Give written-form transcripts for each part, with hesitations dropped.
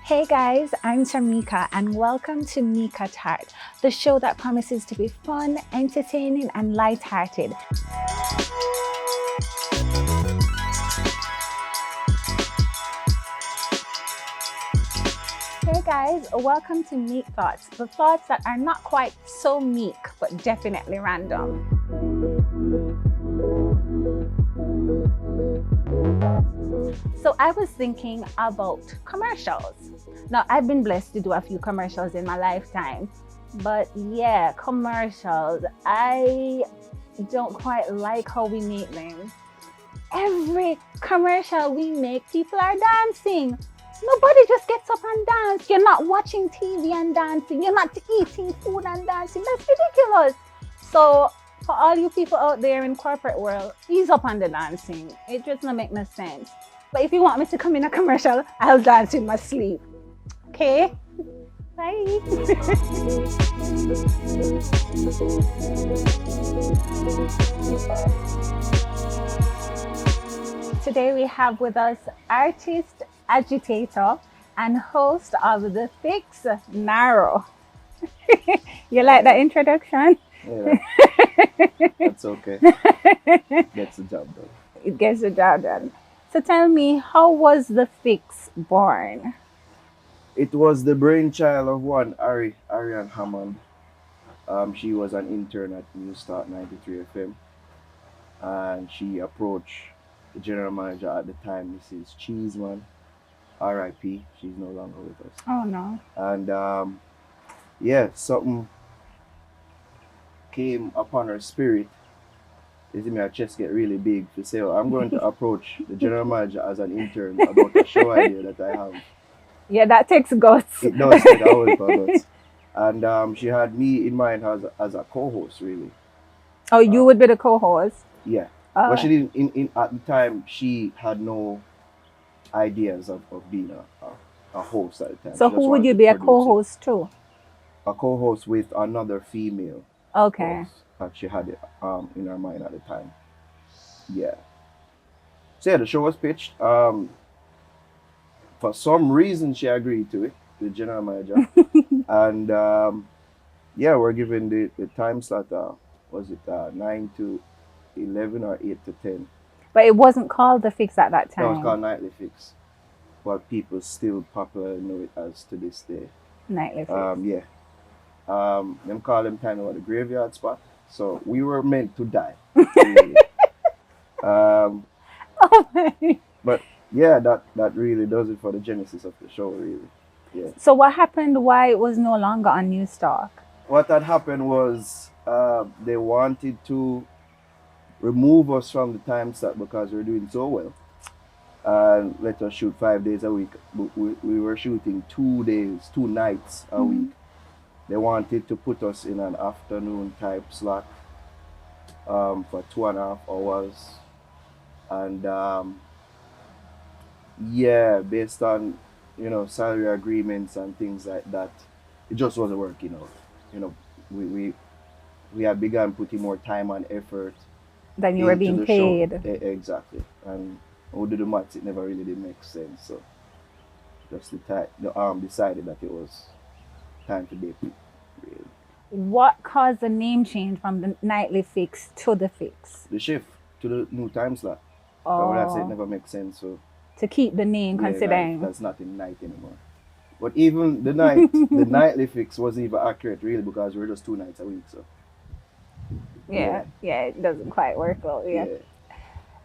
Hey guys, I'm Tamika and welcome to Mika Tart, the show that promises to be fun, entertaining, and lighthearted. Hey guys, welcome to Meek Thoughts, the thoughts that are not quite so meek, but definitely random. So I was thinking about commercials. Now, I've been blessed to do a few commercials in my lifetime, but yeah, commercials, I don't quite like how we make them. Every commercial we make, people are dancing. Nobody just gets up and dance. You're not watching TV and dancing. You're not eating food and dancing. That's ridiculous. So for all you people out there in corporate world, ease up on the dancing. It just don't make no sense. But if you want me to come in a commercial, I'll dance in my sleep. Okay? Bye. Today we have with us artist, agitator, and host of The Fix, Naro. You like that introduction? Yeah, that's okay. Gets the job done. It gets the job done. So tell me, how was The Fix born? It was the brainchild of one Ariane Hammond. She was an intern at New Start 93 FM, and she approached the general manager at the time, Mrs. Cheeseman, R.I.P. She's no longer with us. Oh no. And yeah, something came upon her spirit. You see me, her chest get really big to say, oh, I'm going to approach the general manager as an intern about a show idea that I have. Yeah, that takes guts. It does take hours for guts. And she had me in mind as a co-host, really. Oh, you would be the co-host? Yeah. But she didn't, in at the time, she had no ideas of being a host at the time. So who would you be a co-host to? A co-host with another female. Okay. Host that she had it in her mind at the time. Yeah. So yeah, the show was pitched. For some reason, she agreed to it, the general manager. And yeah, we're given the time slot. Was it 9 to 11 or 8 to 10? But it wasn't called The Fix at that time. No, it was called Nightly Fix. But people still popularly know it as to this day. Nightly Fix. Yeah. Them call them kind of the graveyard spot. So we were meant to die. Really. Oh my. But yeah, that really does it for the genesis of the show, really. Yeah. So what happened why it was no longer on Newstalk? What had happened was they wanted to remove us from the time slot because we're doing so well. And let us shoot 5 days a week. We were shooting 2 nights a week. They wanted to put us in an afternoon type slot for 2.5 hours. And yeah, based on, salary agreements and things like that, it just wasn't working out. We had begun putting more time and effort Then you were being paid. Exactly. And when we did the maths, it never really did make sense. So just decided that it was time to dip it, really. What caused the name change from the Nightly Fix to The Fix? The shift to the new time slot. Oh. So when I say it never makes sense, so to keep the name considering. That's not in night anymore. But even the night, the Nightly Fix wasn't even accurate, really, because we're just 2 nights a week. So yeah, it doesn't quite work out. Yeah.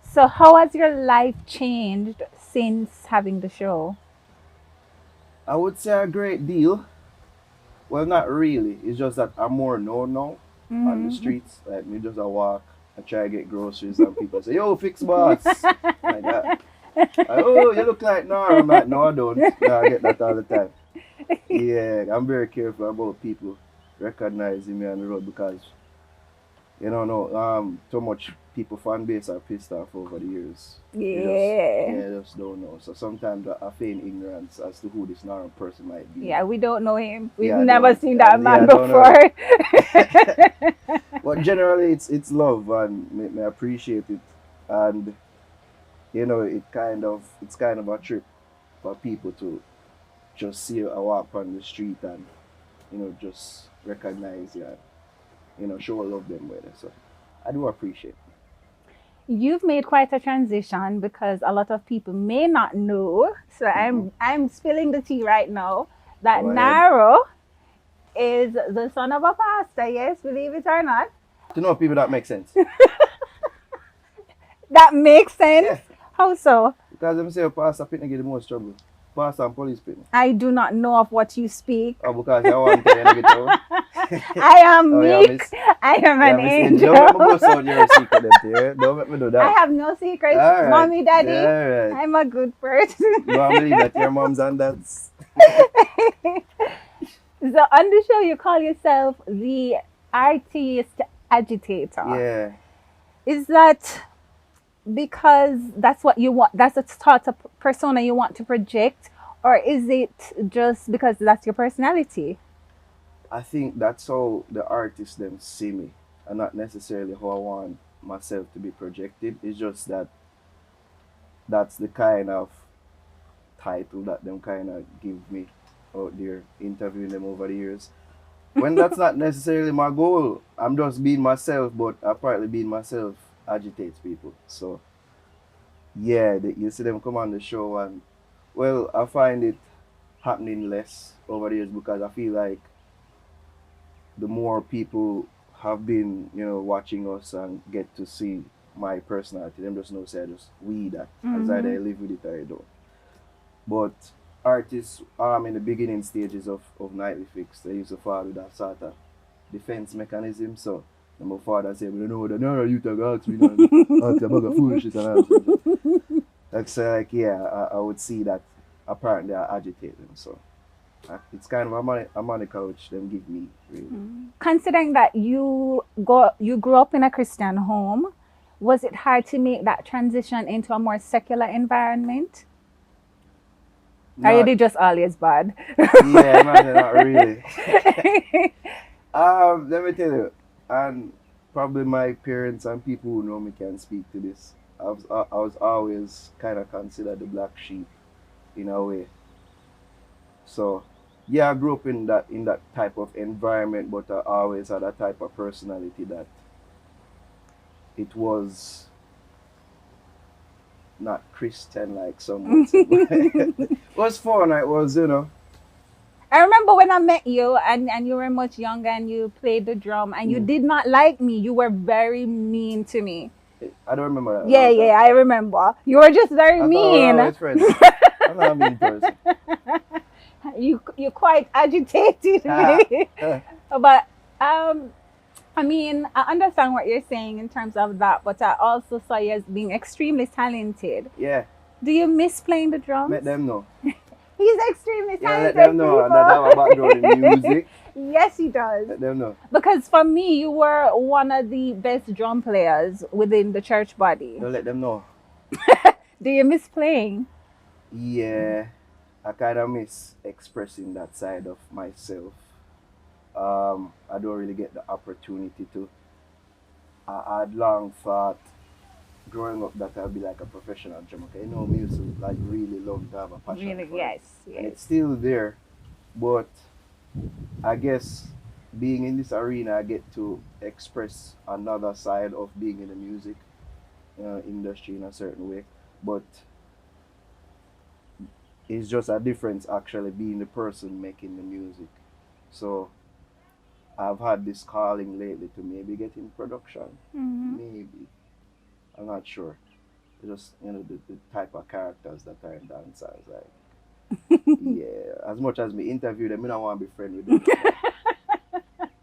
So how has your life changed since having the show? I would say a great deal. Well, not really. It's just that I'm more known now on the streets. Like, me just a walk, I try to get groceries, and people say, "Yo, Fix Boss," like that. Oh, you look like Naro. I'm like, no, I don't. No, I get that all the time. Yeah, I'm very careful about people recognizing me on the road because, so much people fan base are pissed off over the years. Yeah. Just don't know. So sometimes I feign ignorance as to who this Naro person might be. Yeah, we don't know him. We've never seen that man before. But generally, it's love, and I appreciate it. And it's kind of a trip for people to just see you walk on the street and, just recognize you and, show love them with it. So I do appreciate it. You've made quite a transition because a lot of people may not know. So I'm spilling the tea right now that Go ahead. Naro is the son of a pastor. Yes, believe it or not. To know people that make sense. That makes sense. Yeah. How so? Because them say pastor pitney get the most trouble. Pastor and police pitney. I do not know of what you speak. Oh, because you want to get trouble. I am Oh, yeah, meek. miss. I am an angel. Don't make me bust out your secret them there. Don't make me do that. I have no secrets, All right. mommy, daddy. All right. I'm a good person. You want to believe that your mom's and dad's? So on the show, you call yourself the artiste agitator. Yeah. Is that because that's what you want? That's the sort of persona you want to project, or is it just because that's your personality? I think that's how the artists them see me, and not necessarily how I want myself to be projected. It's just that that's the kind of title that them kind of give me out there, interviewing them over the years. When that's not necessarily my goal, I'm just being myself, but apparently being myself agitates people. So, yeah, you see them come on the show, and well, I find it happening less over the years because I feel like the more people have been, watching us and get to see my personality, them just know say I just we that. As either I live with it or I don't. But artists in the beginning stages of Nightly Fix, they used to follow that sort of defense mechanism. So my father said, "We don't know that Naro you talk ask me ask about the foolishness and all that." Like yeah, I would see that apparently I agitate them. So it's kind of a moniker which them give me really. Considering that you grew up in a Christian home, was it hard to make that transition into a more secular environment? Or you did just always bad? Yeah, man, not really. Let me tell you, and probably my parents and people who know me can speak to this. I was always kind of considered the black sheep in a way. So yeah, I grew up in that type of environment, but I always had a type of personality that it was not Christian like someone said. It was fun. It was, I remember when I met you and you were much younger and you played the drum and you did not like me. You were very mean to me. I don't remember that. Yeah, I remember. You were just very mean. I'm not a mean person. You quite agitated me. But I mean, I understand what you're saying in terms of that, but I also saw you as being extremely talented. Yeah. Do you miss playing the drums? Let them know. He's extremely talented. Yeah, let them know that I have a background in music. Yes, he does. Let them know. Because for me, you were one of the best drum players within the church body. Don't let them know. Do you miss playing? Yeah, I kind of miss expressing that side of myself. I don't really get the opportunity to. I had long thought growing up that I'd be like a professional drummer. You know, me used to like really love to have a passion. Really, for yes. it. And it's still there, but I guess being in this arena, I get to express another side of being in the music industry in a certain way. But it's just a difference actually being the person making the music. So I've had this calling lately to maybe get in production. Maybe. I'm not sure. Just, the type of characters that are in dancers. Like, yeah. As much as me interview them, I don't want to be friends with them.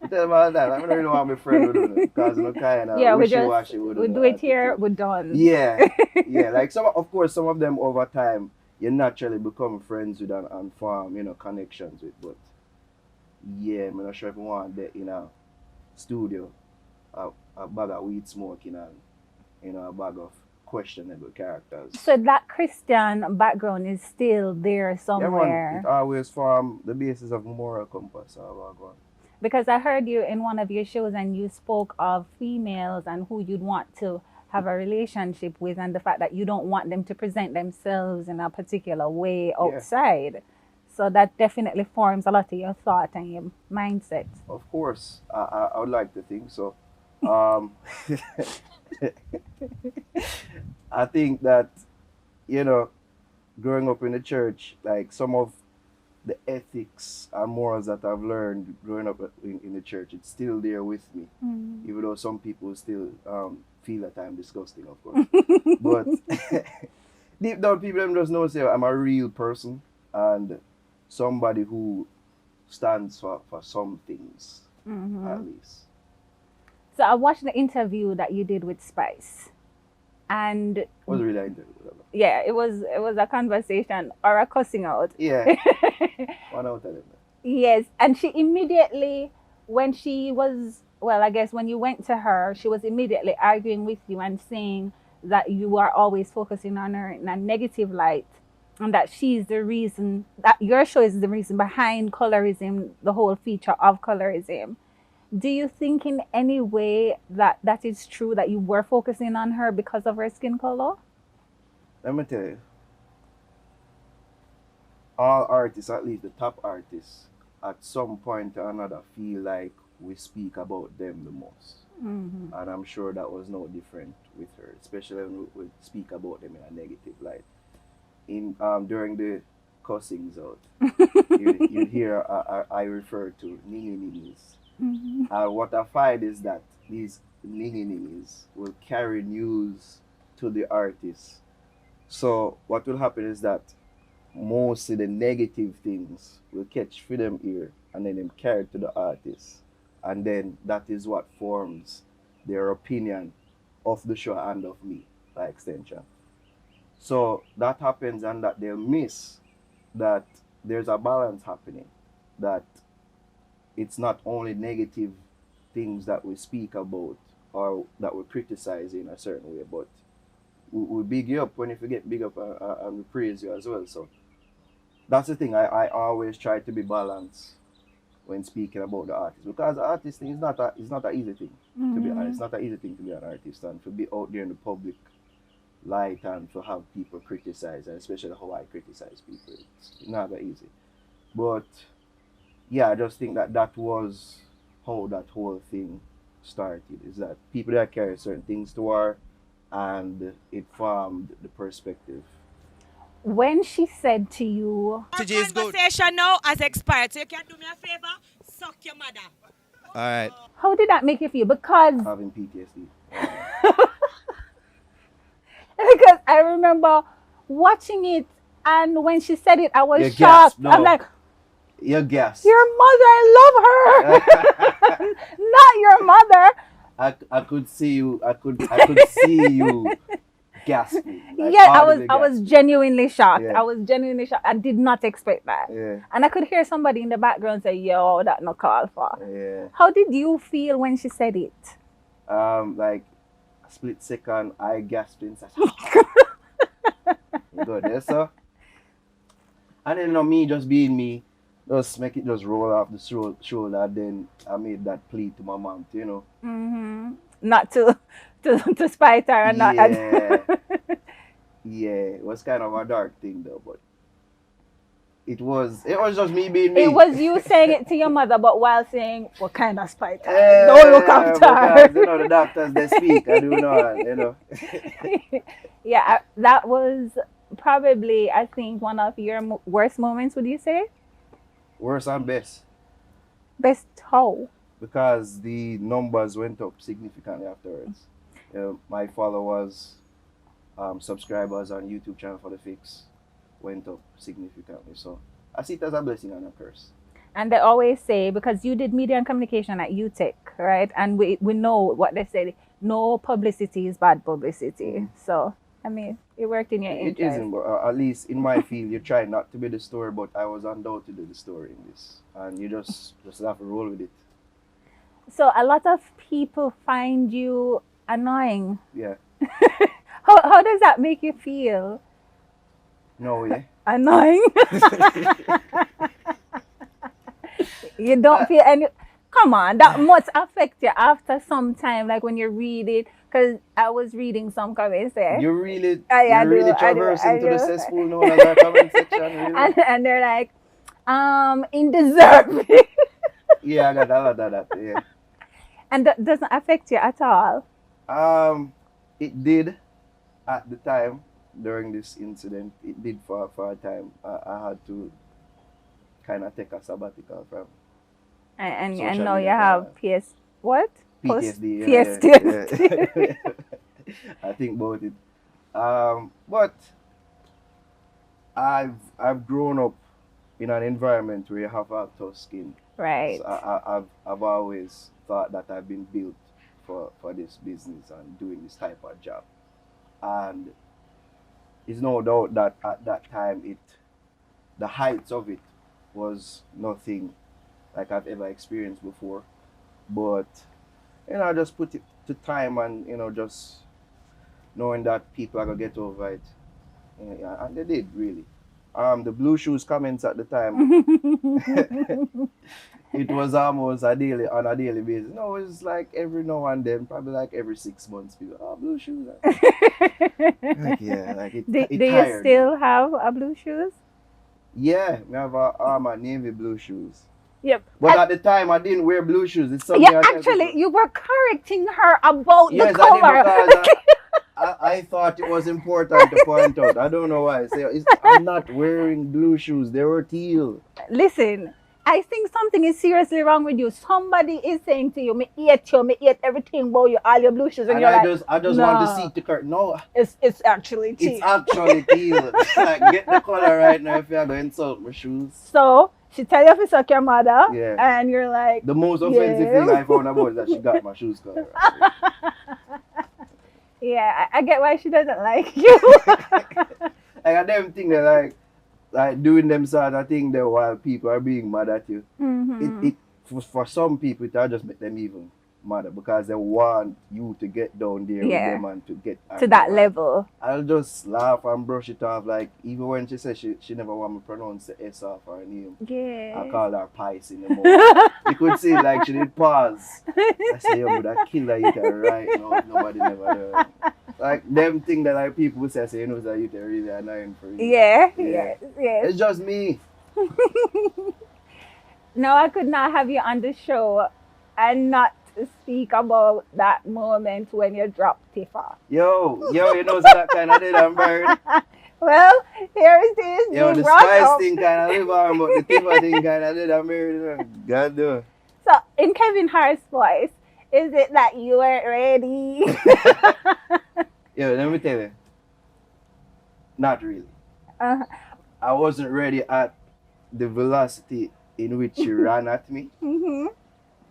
I tell them all that. I don't really want to be friends with them. Because I'm kind of wishy-washy with them. We do it here, we're done. Yeah. Yeah. Like, of course, some of them over time, you naturally become friends with and form, connections with. But yeah, I'm not sure if I want that in a studio, a bag of weed smoking and, a bag of questionable characters. So that Christian background is still there somewhere. Yeah, man, it always form the basis of moral compass. Because I heard you in one of your shows and you spoke of females and who you'd want to have a relationship with and the fact that you don't want them to present themselves in a particular way outside. So that definitely forms a lot of your thought and your mindset. Of course, I would like to think so. Um, I think that, you know, growing up in the church, like some of the ethics and morals that I've learned growing up in the church, it's still there with me, Mm. even though some people still feel that I'm disgusting, of course. But deep down, people them just know say I'm a real person and somebody who stands for some things, Mhm. at least. So I watched the interview that you did with Spice, and Was really into whatever. yeah, it was a conversation or a cussing out. Yeah, one out of them. Yes, and she immediately, when she was, well, I guess when you went to her, she was immediately arguing with you and saying that you are always focusing on her in a negative light, and that she's the reason, that your show is the reason behind colorism, the whole feature of colorism. Do you think in any way that that is true, that you were focusing on her because of her skin color? Let me tell you, all artists, at least the top artists, at some point or another feel like we speak about them the most. Mm-hmm. And I'm sure that was no different with her, especially when we speak about them in a negative light. In during the cussings out, you hear I refer to nini ninis. Mm-hmm. What I find is that these nini ninis will carry news to the artist. So what will happen is that mostly the negative things will catch for them ear and then them carry to the artist. And then that is what forms their opinion of the show and of me by extension. So that happens and that they'll miss that there's a balance happening. That it's not only negative things that we speak about or that we criticize in a certain way, but we big you up when if you get big up and we praise you as well. So that's the thing. I always try to be balanced when speaking about the artist, because the artist thing is not an easy thing to be honest. It's not an easy thing to be an artist and to be out there in the public light and to have people criticize, and especially how I criticize people. It's not that easy. But yeah, I just think that that was how that whole thing started. Is that people that carry certain things to her, and it formed the perspective. When she said to you, Our conversation now has expired, so you can do me a favor, suck your mother. All right. how did that make you feel? Because Having PTSD. because I remember watching it, and when she said it, I was You shocked. gasped, no. I'm like, You guessed. your mother, I love her. Not your mother. I could see you. I could see you gasping. Like Yeah, I audibly was gasping. genuinely shocked. Yeah. I was genuinely shocked. I did not expect that. Yeah, And I could hear somebody in the background say, yo, that no call for. yeah. How did you feel when she said it? Like a split second, I gasped inside. Good, yes, sir. And then me just being me, just make it just roll off the shoulder. And then I made that plea to my mom, Mm-hmm. Not to spite her and not. Yeah. Yeah, it was kind of a dark thing though, but it was just me being me. It was you saying it to your mother, but while saying, what kind of spite her? Yeah, Don't look after her. because, the doctors they speak, I do know. Yeah, that was probably, I think, one of your worst moments, would you say? Worse and best, Best how? because the numbers went up significantly afterwards. My followers, subscribers on YouTube channel for the fix went up significantly. So I see it as a blessing and a curse. And they always say, because you did media and communication at UTech, right? And we know what they say, no publicity is bad publicity. So, I mean, it worked in your It interest. isn't, but at least in my field, you try not to be the story, but I was undoubtedly the story in this, and you just have to roll with it. So a lot of people find you annoying. Yeah. How does that make you feel? No way. Annoying? You don't feel any... Come on, that must affect you after some time, like when you read it. Because I was reading some comments there. You really, I you really do, I do, traverse I into the do. cesspool known as our comment section, really? And they're like, Indeserving. Yeah, I got a lot of that. Yeah. And that doesn't affect you at all. It did at the time during this incident. It did for a time. I had to kind of take a sabbatical from And social now you media. have what? PTSD. PTSD. I think about it. But I've grown up in an environment where you have a tough skin. Right. So I've always thought that I've been built for this business and doing this type of job. And it's no doubt that at that time the heights of it was nothing like I've ever experienced before. But I just put it to time and just knowing that people are gonna get over it. Yeah, and they did really. The blue shoes comments at the time, it was almost on a daily basis. No, it's like every now and then, probably like every 6 months, people, blue shoes. Like, yeah, like it Do you tired still have a blue shoes? Yeah, I have a navy blue shoes. Yep. But at the time, I didn't wear blue shoes. It's something Yeah, actually, you were correcting her about the yes, color. I did because I thought it was important to point out. I don't know why. I'm not wearing blue shoes. They were teal. Listen, I think something is seriously wrong with you. Somebody is saying to you, me eat everything about you, all your blue shoes. And you're I like, just no, want to see the curtain. No, it's actually teal. it's actually teal. Like, get the color right now if you're going to insult my shoes. So, she tell you to suck your mother, Yeah. and you're like, The most offensive thing I found about is that she got my shoes color. yeah, I get why she doesn't like you. Like, I don't think that like doing them sort of thing there while people are being mad at you. Mm-hmm. For some people it'll just make them even madder because they want you to get down there with them and to get to that level. I'll just laugh and brush it off. Like, even when she said she never want me to pronounce the S off her name, Yeah. I call her Pice in the morning. You could see like she did pause. I say, yo, but I kill her eat her right now. Nobody never do. Like, them thing that like people would say, you know, that you really annoying for you. Yeah. It's just me. No, I could not have you on the show and not speak about that moment when you dropped Tifa. Yo, you know, so that kind of did I'm buried. Well, here it is. Yo, being the brought spice up. thing kind of live on, but the Tifa thing kind of did I'm buried. God do. So, in Kevin Hart's voice, is it that you weren't ready? Yo, let me tell you. Not really. Uh-huh. I wasn't ready at the velocity in which she ran at me. Mm-hmm.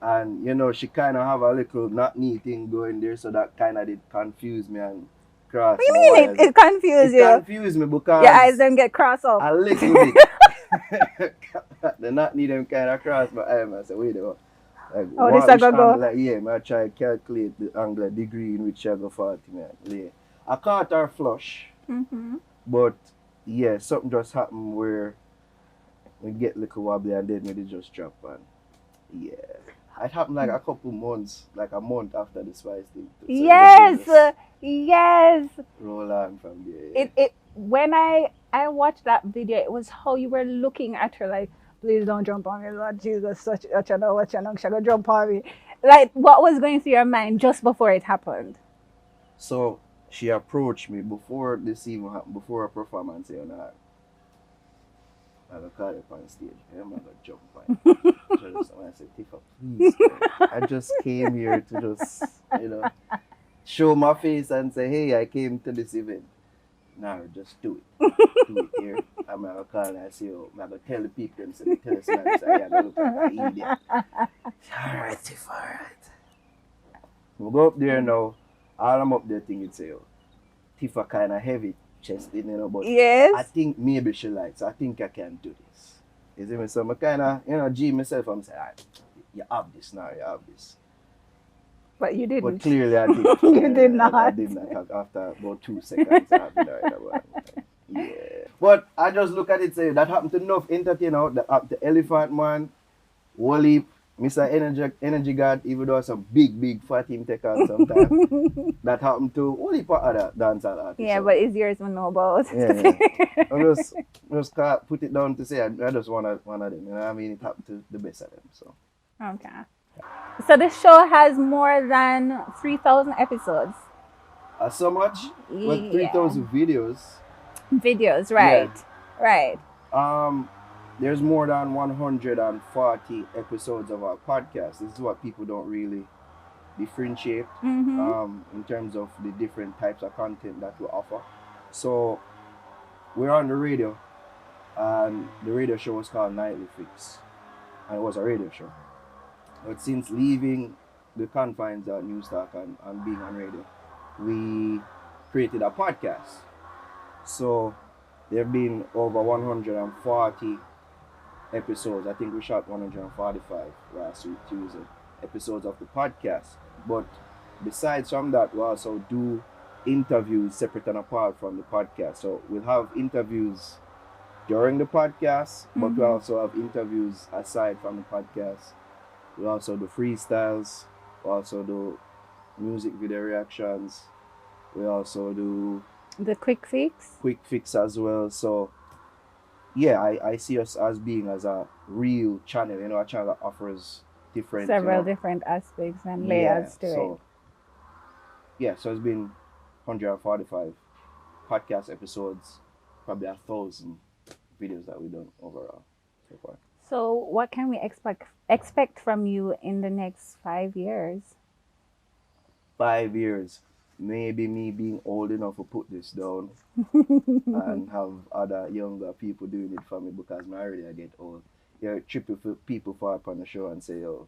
And, she kind of have a little not neat thing going there, so that kind of did confuse me and cross. What do you mean it confused you? It confused me because Your eyes don't get crossed up. a little bit. The not need them kind of cross my eye. I said, wait a minute. Like, This I go. Like, yeah, I try to calculate the angle, degree in which I go 40 minutes. I caught her flush, Mm-hmm. but yeah, something just happened where we get a little wobbly and then it just drop and yeah. It happened like a couple months, like a month after the spice thing. So Yes. roll on from there. It when I watched that video, it was how you were looking at her like, please don't jump on me, Lord Jesus, such a channel, she's gonna jump on me. Like, what was going through your mind just before it happened? So she approached me before this even happened, before a performance, and I call her on stage. I'm gonna jump on. I said, Tifa, please, man. I just came here to just, show my face and say, hey, I came to this event. Now just do it. Do it here. I'm gonna call and I say, I'm gonna tell the people and say, tell us now, say, yeah, look like an idiot. Alright, Tifa, alright. We'll go up there now. All I'm up there thinking, say, Tifa kind of heavy chested, but Yes. I think maybe she likes. I think I can do this. You see me? So I kind of, G myself. I'm saying, alright, you have this now. You have this. But you didn't. But clearly I did. You did not. I did not. After about 2 seconds, I had it. Yeah. But I just look at it, say that happened to enough entertainer. That happened to Elephant Man, Wally, Mr. Energy God, even though some big fat him take on sometimes. That happened to only part of that dancehall artist. Yeah, so. but it's yours we know about. Yeah. I just can't put it down to say I just one of them. You know what I mean? It happened to the best of them. So Okay. So the show has more than 3,000 episodes. so much? Well, Yeah. 3,000 videos. Videos, right? Right. There's more than 140 episodes of our podcast. This is what people don't really differentiate in terms of the different types of content that we offer. So we're on the radio, and the radio show was called Nightly Fix, and it was a radio show. But since leaving the confines of News Talk and being on radio, we created a podcast. So there have been over 140 episodes. I think we shot 145 last week, Tuesday, episodes of the podcast. But besides from that, we also do interviews separate and apart from the podcast. So we'll have interviews during the podcast, but we also have interviews aside from the podcast. We also do freestyles. We also do music video reactions. We also do the quick fix as well. So yeah, I see us as being as a real channel, a channel that offers several different aspects and layers to it. Yeah, so it's been 145 podcast episodes, probably 1,000 videos that we've done overall so far. So what can we expect from you in the next 5 years? 5 years. Maybe me being old enough to put this down and have other younger people doing it for me, because I already get old. Tripping people far up on the show and say, "Oh,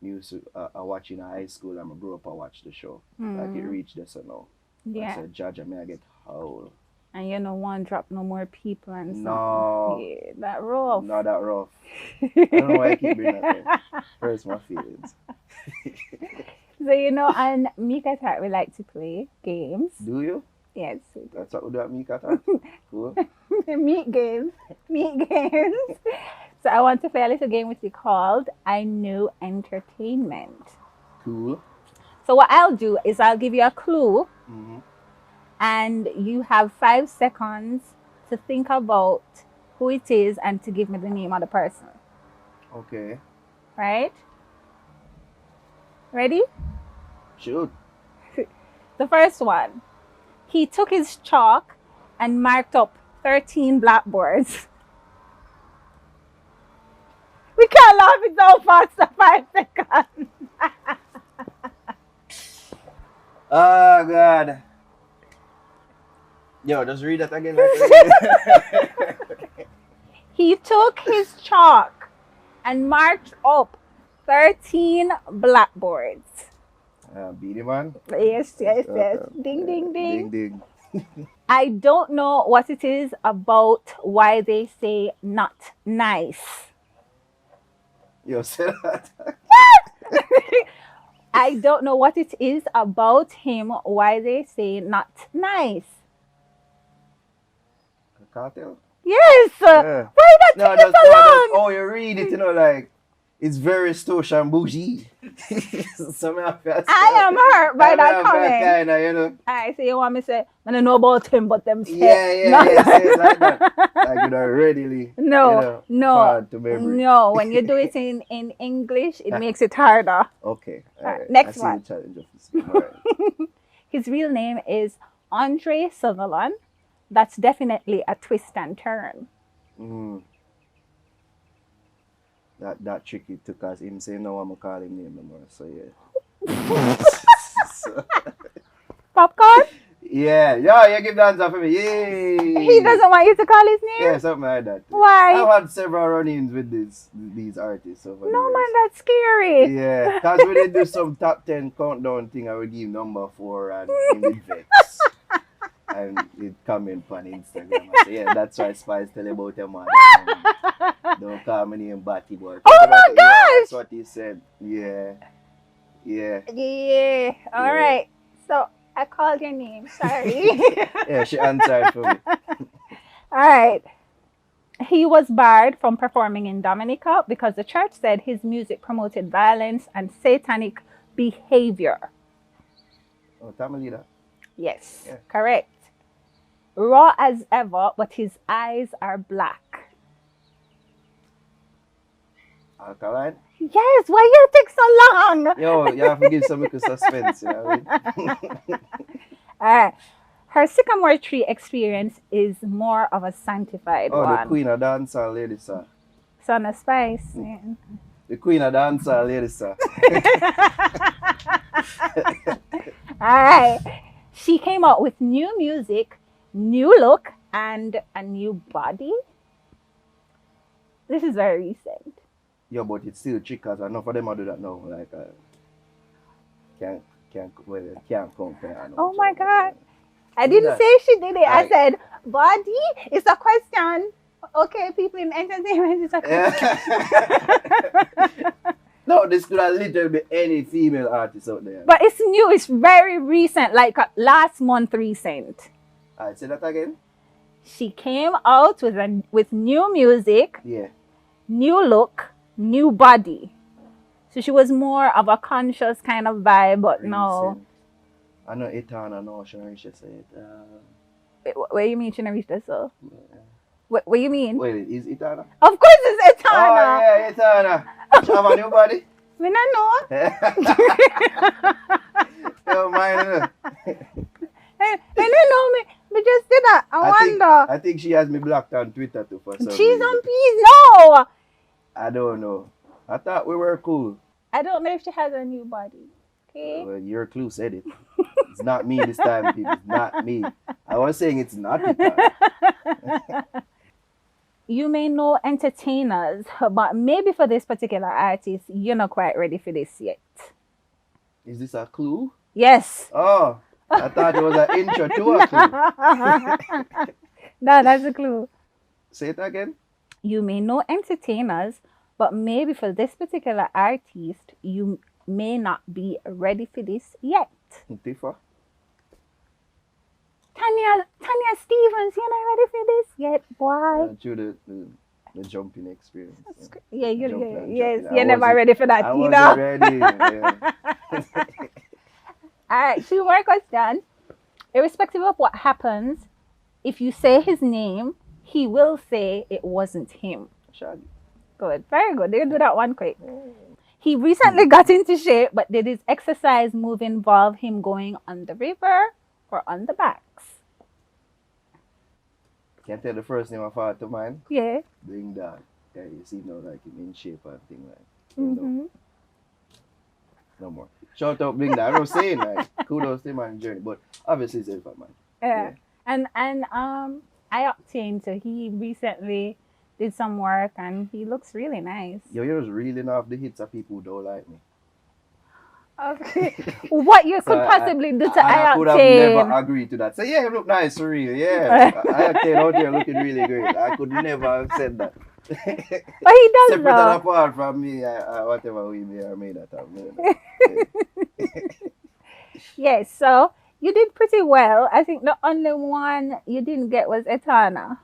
music I watch in high school, I'm a grow up, I watch the show." Like it reached this or no. Yeah. I said, "Judge, I may get old." And you don't want to drop no more people and stuff. No. Yeah, that rough. Not that rough. I don't know why I keep bringing that up. Hurts my feelings. So, on Mika Talk, we like to play games. Do you? Yes. That's what we do at Mika Talk? Cool. Meet games. So I want to play a little game with you called I Know Entertainment. Cool. So what I'll do is I'll give you a clue, and you have 5 seconds to think about who it is and to give me the name of the person. Okay. Right? Ready? Shoot. The first one. He took his chalk and marked up 13 blackboards. We can't laugh it so fast for 5 seconds. Oh, God. Yo, just read that again. He took his chalk and marked up 13 blackboards. Beady man. Yes. Ding, ding, ding. Ding. I don't know what it is about why they say not nice. Yo, say that. I don't know what it is about him why they say not nice. Cartel? Yes. Yeah. Why that take so long? You read it, like it's very stoush and bougie. I am hurt by that comment. Kinda, Alright, so you want me to say, I don't know about him, but them say. Yeah, say it like that. Like, readily. No. Hard to memory. No, when you do it in English, it makes it harder. Okay. Alright, next I see one. the challenge of this. All right. His real name is Andre Sutherland. That's definitely a twist and turn. That tricky too, because him say no, I'm gonna call him name no more. So yeah. Popcorn? Yeah, you give the answer for me. Yay! He doesn't want you to call his name? Yeah, something like that. Why? I've had several run-ins with these artists over the No years. man, that's scary. Yeah, because when they do some top 10 countdown thing, I would give number 4 and in the vex. And it comment on Instagram. I say, yeah, that's why Spice tell you about your mother. Don't call me name Batty boy. Oh my gosh! Yeah, that's what he said. Yeah. All right. So I called your name. Sorry. Yeah, she answered for me. All right. He was barred from performing in Dominica because the church said his music promoted violence and satanic behavior. Oh, tell me that. Yes, Yeah. correct. Raw as ever, but his eyes are black. Alkaline? Yes, why you take so long? Yo, you have to give some little suspense, you know what I mean? All right. Her sycamore tree experience is more of a sanctified Oh, the one. queen of dancehall, lady, sir. Son of Spice. Yeah. The queen of dancehall, lady, sir. All right. She came out with new music, new look, and a new body. This is very recent. Yo, but it's still tricky because enough of them do that now. Like, can't compare. No, Oh my God. I Do didn't that. say she did it. I Like- said, body is a question. Okay, people in entertainment is a question. No, this could have literally be any female artist out there. But it's new. It's very recent, like last month recent. Alright, say that again? She came out with new music, Yeah. new look, new body. So she was more of a conscious kind of vibe, but no. Recent. I know Etana, no, she should say it. Where you mean she never reached that? So Yeah. what you mean? Wait, is Etana? Of course it's Oh, Etana. yeah, Etana. She have a new body? We don't know. Yo, mind. They don't know me. We just did that. I wonder. I think she has me blocked on Twitter too for some She's reason. on peace. No. I don't know. I thought we were cool. I don't know if she has a new body. Okay. Well, your clue said it. It's not me this time, people. It's not me. I was saying it's not Etana. You may know entertainers, but maybe for this particular artist, you're not quite ready for this yet. Is this a clue? Yes. Oh, I thought it was an intro to a clue. No, that's a clue. Say it again. You may know entertainers, but maybe for this particular artist, you may not be ready for this yet. Tifa. Tanya Stevens, you're not ready for this yet, boy. Through the jumping experience. Yeah, Jumping. yes, I you're never wasn't- ready for that, I you wasn't know. ready. Yeah. All right, 2 more questions. Irrespective of what happens, if you say his name, he will say it wasn't him. Shaggy. Good, very good. They'll do that one quick. He recently got into shape, but did his exercise move involve him going on the river or on the backs? Can't tell the first name I thought to mind. Yeah. Doing that. Yeah, you see now like him in shape and thing like. You know, Mm-hmm. no more. Shout out Bling that. I was saying like kudos to him on the journey, but obviously it's a man. Yeah. And I obtained, so he recently did some work and he looks really nice. Yo, you're just reeling off the hits of people who don't like me. Okay. What you could So possibly do to I could have never Ioctane? agreed to that. So yeah, you look nice for real. Yeah. Ioctane out there looking really great. I could never have said that. But he does Separate and though. apart from me, whatever we may or may not have. Yes, so you did pretty well. I think the only one you didn't get was Etana.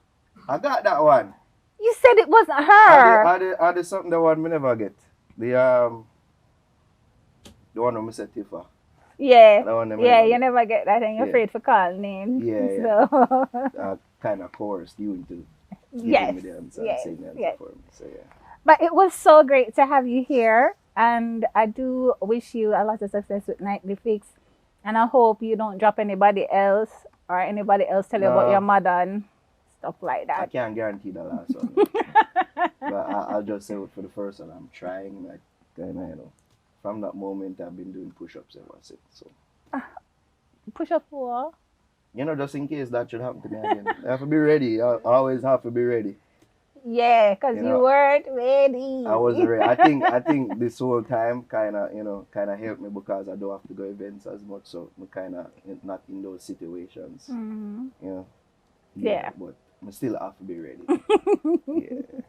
I got that one. You said it wasn't her. I did something the one we never get. The one we said Tifa. Yeah. The one them Yeah, never you get. never get that and you're Yeah. afraid for call name. Yeah, So Kind of coerced you into giving yes. me the answer Yes. and saying the answer Yes. for me. So yeah. But it was so great to have you here, and I do wish you a lot of success with Nightly Fix, and I hope you don't drop anybody else or anybody else tell you about No. your mother and stuff like I that. can't guarantee the last one. But I'll just say it for the first one. I'm trying, like, kind of, you know, from that moment I've been doing push-ups ever since. So, Push up for. you know, just in case that should happen to me again. I have to be ready. I always have to be ready. Yeah, because You you, know, weren't ready. I wasn't ready. I think this whole time kind of helped me because I don't have to go events as much. So I'm kind of not in those situations. Mhm. You know. Yeah. But I still have to be ready. Yeah.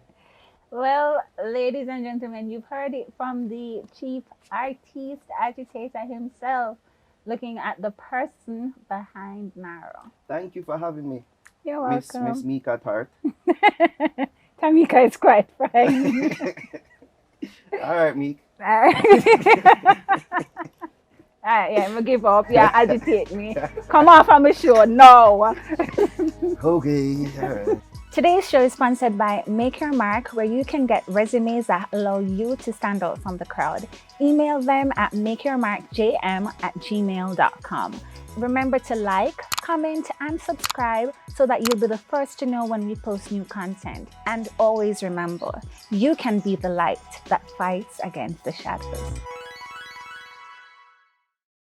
Well, ladies and gentlemen, you've heard it from the Chief Artiste Agitator himself, looking at the person behind Naro. Thank you for having me, You're Miss welcome. Mika Tart. Tamika is quite fine. All right, Meek. Alright, yeah, I'm gonna give up. Yeah, agitate me. Come off on my show. No. Okay, all right. Today's show is sponsored by Make Your Mark, where you can get resumes that allow you to stand out from the crowd. Email them at makeyourmarkjm@gmail.com. Remember to like, comment, and subscribe so that you'll be the first to know when we post new content. And always remember, you can be the light that fights against the shadows.